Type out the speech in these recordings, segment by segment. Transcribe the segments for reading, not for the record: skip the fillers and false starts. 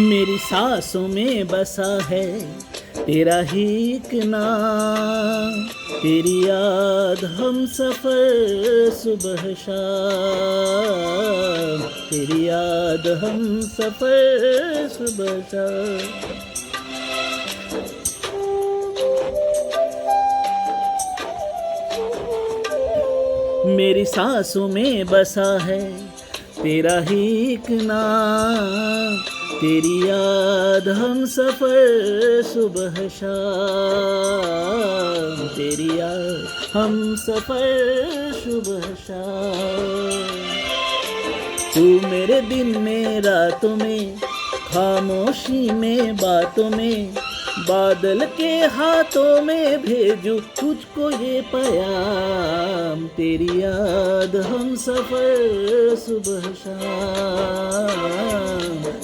मेरी सांसों में बसा है तेरा ही एक नाम, तेरी याद हम सफर सुबह शाम, तेरी याद हम सफर सुबह शाम। मेरी सांसों में बसा है तेरा ही एक नाम, तेरी याद हम सफर सुबह शाम, तेरी याद हम सफर सुबह शाम। तू मेरे दिन में रातों में, खामोशी में बातों में, बादल के हाथों में भेजूं तुझको ये पैगाम, तेरी याद हम सफर सुबह शाम,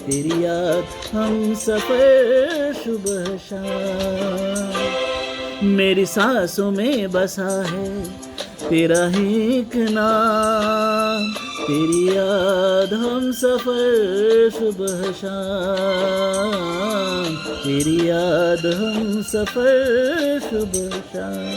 तेरी याद हम सफर सुबह शाम। मेरी सांसों में बसा है तेरा ही एक नाम, तेरी याद हम सफर सुबह शाम, तेरी याद हम सफर सुबह शाम।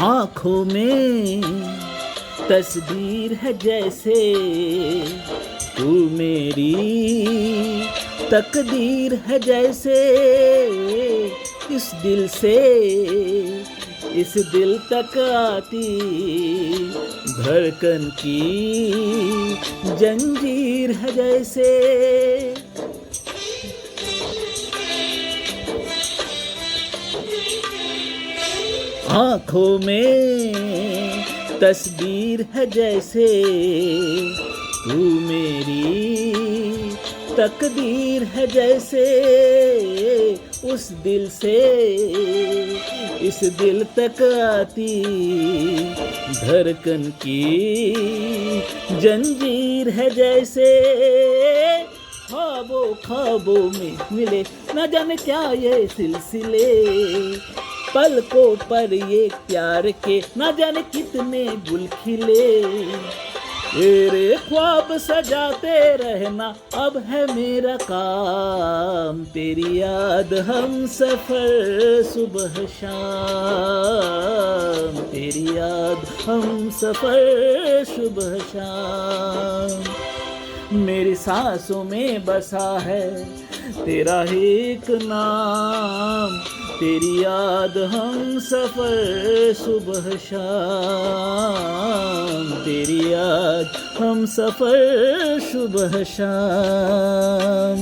आँखों में तस्वीर है जैसे तू मेरी तकदीर है जैसे, इस दिल से इस दिल तक आती धड़कन की जंजीर है जैसे। आँखों में तस्वीर है जैसे तू मेरी तकदीर है जैसे, उस दिल से इस दिल तक आती धड़कन की जंजीर है जैसे। ख्वाबों ख्वाबों में मिले न जाने क्या ये सिलसिले, पलकों पर ये प्यार के न जाने कितने गुल खिले। तेरे ख्वाब सजाते रहना अब है मेरा काम, तेरी याद हम सफर सुबह शाम, तेरी याद हम सफर सुबह शाम। मेरी सांसों में बसा है तेरा एक नाम, तेरी याद हम सफर सुबह शाम, तेरी याद हम सफर सुबह शाम।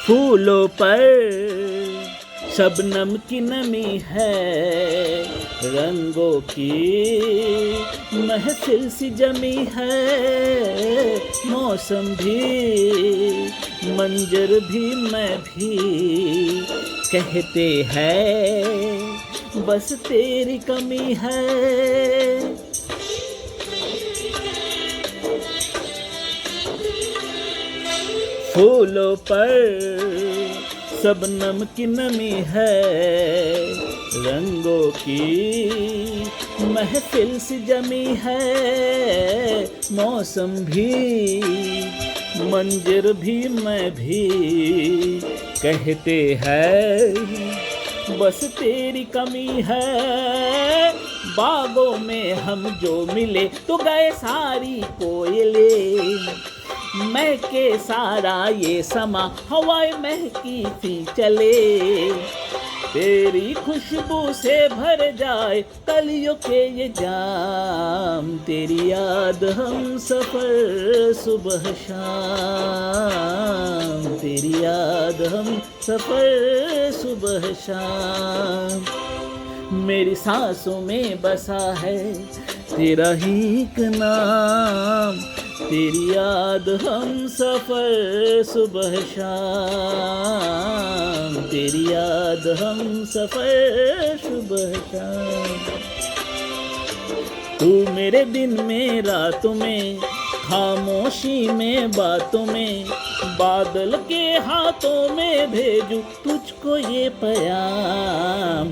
फूलों पर शबनम की नमी है, रंगों की महफिल सी जमी है, मौसम भी मंजर भी मैं भी, कहते हैं बस तेरी कमी है। फूलों पर शबनम की नमी है, रंगों की महफिल सी जमी है, मौसम भी मंजर भी मैं भी, कहते हैं बस तेरी कमी है। बागों में हम जो मिले तो गए सारी कोयले, महके सारा ये समा हवाएं महकी सी चले, तेरी खुशबू से भर जाए कलियों के ये जाम, तेरी याद हम सफर सुबह शाम, तेरी याद हम सफर सुबह शाम। मेरी सांसों में बसा है तेरा ही एक नाम, तेरी याद हम सफर सुबह शाम, तेरी याद हम सफर सुबह शाम। तू मेरे दिन में रातों में, खामोशी में बातों में, बादल के हाथों में भेजूं तुझको ये पैगाम।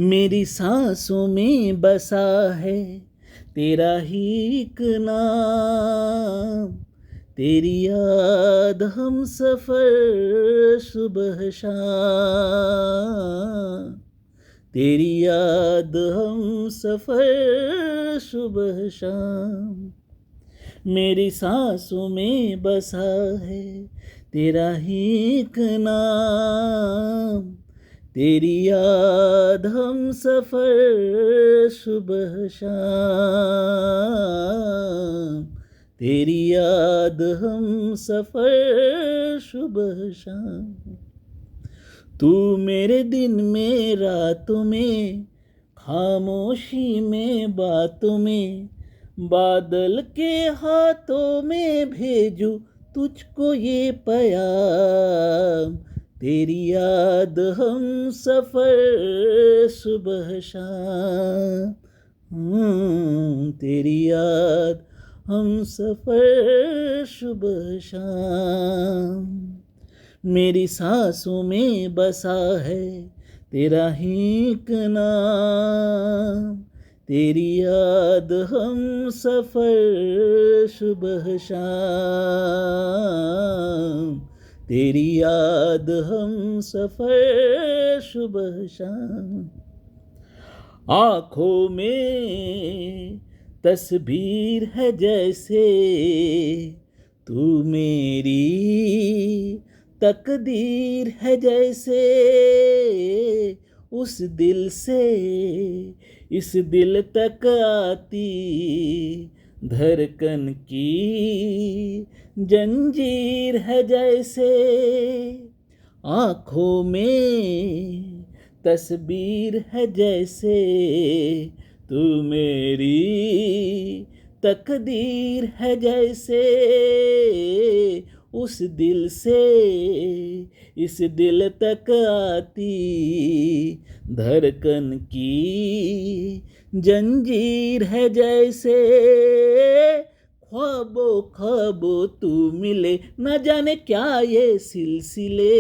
मेरी सांसों में बसा है तेरा ही एक नाम, तेरी याद हम सफर सुबह शाम, तेरी याद हम सफर सुबह शाम। मेरी सांसों में बसा है तेरा ही एक नाम, तेरी याद हम सफर सुबह शाम, तेरी याद हम सफर सुबह शाम। तू मेरे दिन में रातों में, खामोशी में बातों में, बादल के हाथों में भेजूं तुझको ये पैगाम, तेरी याद हम सफर सुबह शाम, तेरी याद हम सफर सुबह शाम। मेरी सांसों में बसा है तेरा ही एक नाम, तेरी याद हम सफर सुबह शाम, तेरी याद हम सफर सुबह शाम। आँखों में तस्वीर है जैसे तू मेरी तकदीर है जैसे, उस दिल से इस दिल तक आती धड़कन की जंजीर है जैसे। आँखों में तस्वीर है जैसे तू मेरी तकदीर है जैसे, उस दिल से इस दिल तक आती धड़कन की जंजीर है जैसे। ख्वाबों ख्वाबों तू मिले, न जाने क्या ये सिलसिले,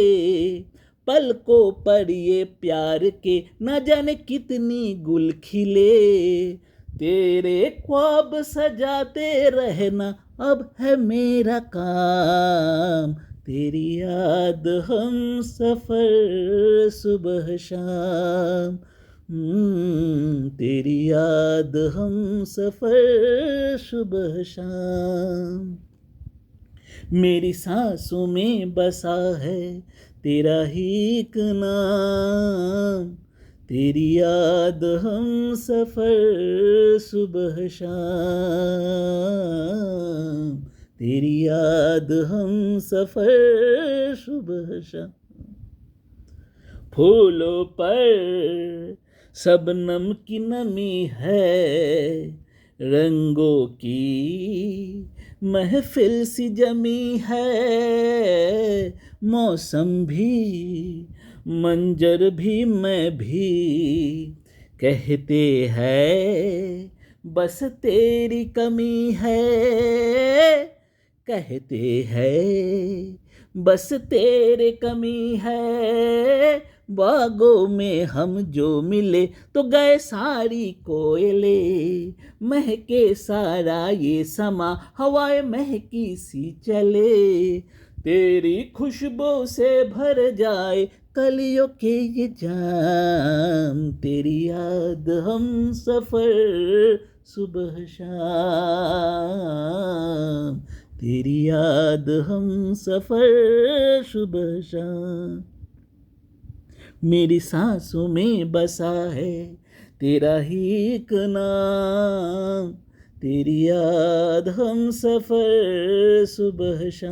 पलकों पर ये प्यार के न जाने कितनी गुल खिले। तेरे ख्वाब सजाते रहना अब है मेरा काम, तेरी याद हम सफर सुबह शाम, तेरी याद हम सफर सुबह शाम। मेरी सांसों में बसा है तेरा ही एक नाम। तेरी याद हम सफर सुबह शाम। तेरी याद हम सफर सुबह शाम। फूलों पर शबनम की नमी है, रंगों की महफिल सी जमी है। मौसम भी मंजर भी मैं भी कहते हैं बस तेरी कमी है। कहते हैं बस तेरे कमी है। बागों में हम जो मिले तो गए सारी कोयले। महके सारा ये समा हवाएं महकी सी चले। तेरी खुशबू से भर जाए कलियों के ये जाम। तेरी याद हम सफर सुबह शाम। तेरी याद हम सफर सुबह शाम। मेरी सांसों में बसा है तेरा ही एक नाम। तेरी याद हम सफर सुबह शाम।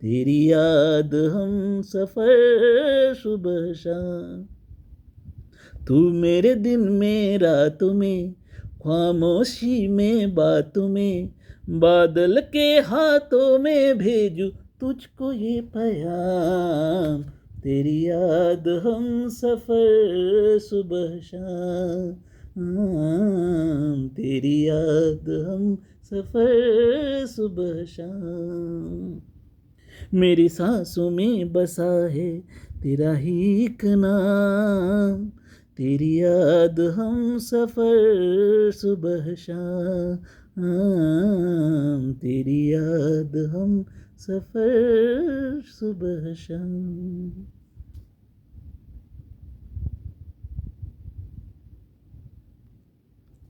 तेरी याद हम सफर सुबह शाम। तू मेरे दिन में रातों में, खामोशी में बातों में, बादल के हाथों में भेजूं तुझको ये पैगाम। तेरी याद हम सफर सुबह शाम। तेरी याद हम सफर सुबह शाम। मेरी सांसों में बसा है तेरा ही एक नाम। तेरी याद हम सफर सुबह शाम। तेरी याद हम सफर सुबह शाम।